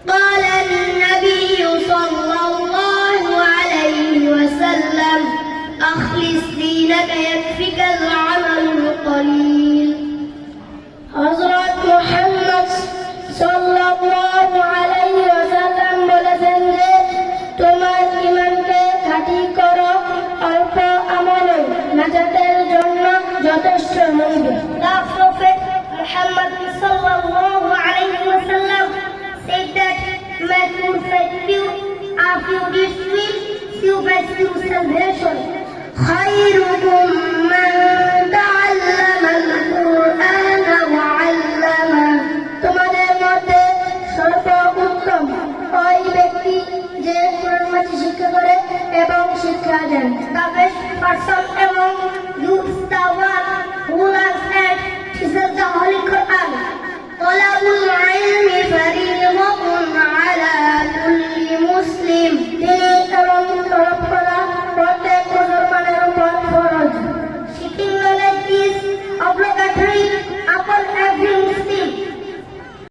قال النبي صلى الله عليه وسلم أخلص دينك يكفك العمل القليل হযরত মুহাম্মদ সাল্লাল্লাহু আলাইহি ওয়াসাল্লাম বলেছেন যে তোমার ঈমানকে খাঁটি করো, অল্প আমলে নাজাতের জন্য যথেষ্ট হইবে। The Prophet Muhammad sallallahu alayhi wa sallam said that man who said a few deeds will suffice to salvation. خيركم من تعلم القرآن وعلمه. তোমাদের মধ্যে সর্বোত্তম ওই ব্যক্তি যে কোরআন শিক্ষা করে এবং শিক্ষা দেন। The best person among you is the one who learns and teaches the Holy Quran. طلب العلم فريضة على كل مسلم.